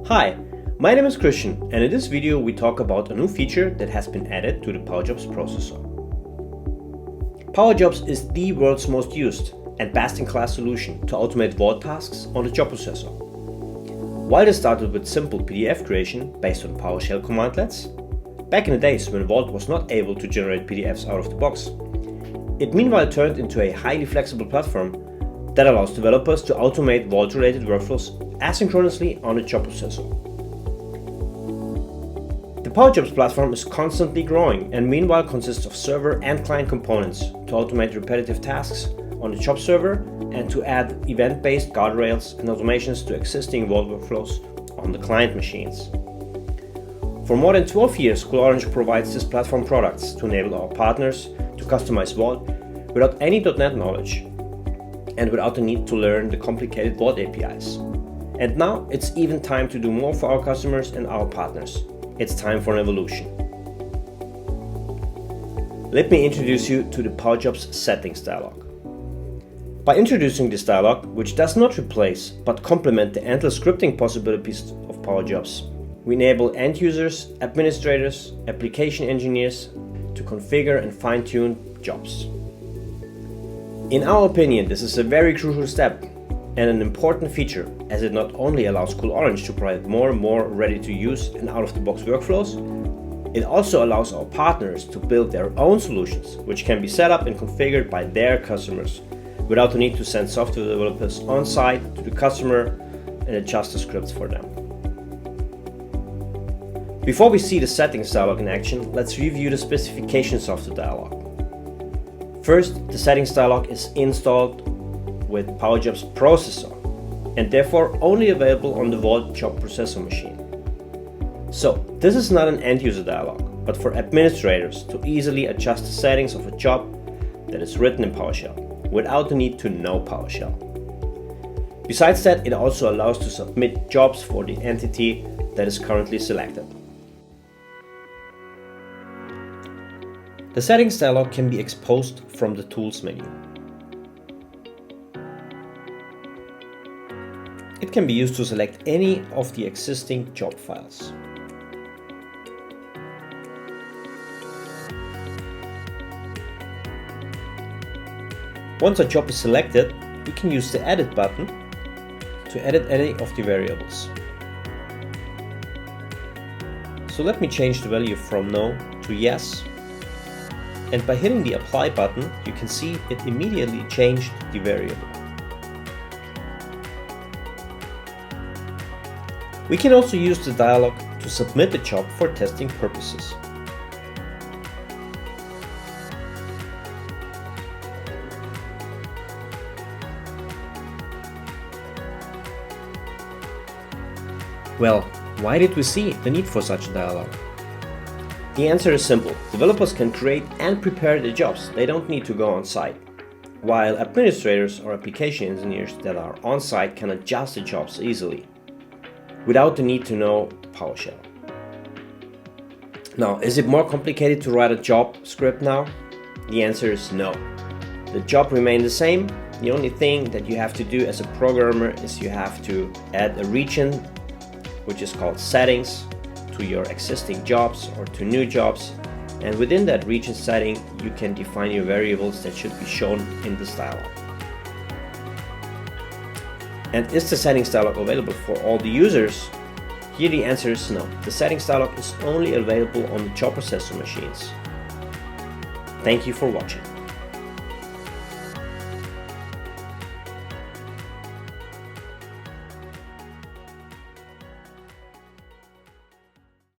Hi, my name is Christian, and in this video we talk about a new feature that has been added to the PowerJobs processor. PowerJobs is the world's most used and best-in-class solution to automate vault tasks on the job processor. While it started with simple PDF creation based on PowerShell commandlets, back in the days when Vault was not able to generate PDFs out of the box, it meanwhile turned into a highly flexible platform that allows developers to automate Vault-related workflows asynchronously on a job processor. The PowerJobs platform is constantly growing and meanwhile consists of server and client components to automate repetitive tasks on the job server and to add event-based guardrails and automations to existing Vault workflows on the client machines. For more than 12 years, coolOrange provides this platform products to enable our partners to customize Vault without any .NET knowledge and without the need to learn the complicated Vault APIs. And now it's even time to do more for our customers and our partners. It's time for an evolution. Let me introduce you to the PowerJobs Settings Dialog. By introducing this dialog, which does not replace but complement the endless scripting possibilities of PowerJobs, we enable end users, administrators, application engineers to configure and fine-tune jobs. In our opinion, this is a very crucial step and an important feature, as it not only allows coolOrange to provide more and more ready-to-use and out-of-the-box workflows, it also allows our partners to build their own solutions, which can be set up and configured by their customers without the need to send software developers on-site to the customer and adjust the scripts for them. Before we see the settings dialog in action, let's review the specifications of the dialog. First, the settings dialog is installed with PowerJobs processor and therefore only available on the Vault job processor machine. So, this is not an end-user dialog, but for administrators to easily adjust the settings of a job that is written in PowerShell without the need to know PowerShell. Besides that, it also allows to submit jobs for the entity that is currently selected. The settings dialog can be exposed from the Tools menu. It can be used to select any of the existing job files. Once a job is selected, we can use the Edit button to edit any of the variables. So let me change the value from No to Yes. And by hitting the Apply button, you can see it immediately changed the variable. We can also use the dialog to submit the job for testing purposes. Well, why did we see the need for such a dialog? The answer is simple. Developers can create and prepare the jobs. They don't need to go on site. While administrators or application engineers that are on site can adjust the jobs easily without the need to know PowerShell. Now, is it more complicated to write a job script now? The answer is no. The job remains the same. The only thing that you have to do as a programmer is you have to add a region, which is called settings, to your existing jobs or to new jobs, and within that region setting you can define your variables that should be shown in this dialog. And is the settings dialog available for all the users? Here the answer is no. The settings dialog is only available on the job processor machines. Thank you for watching.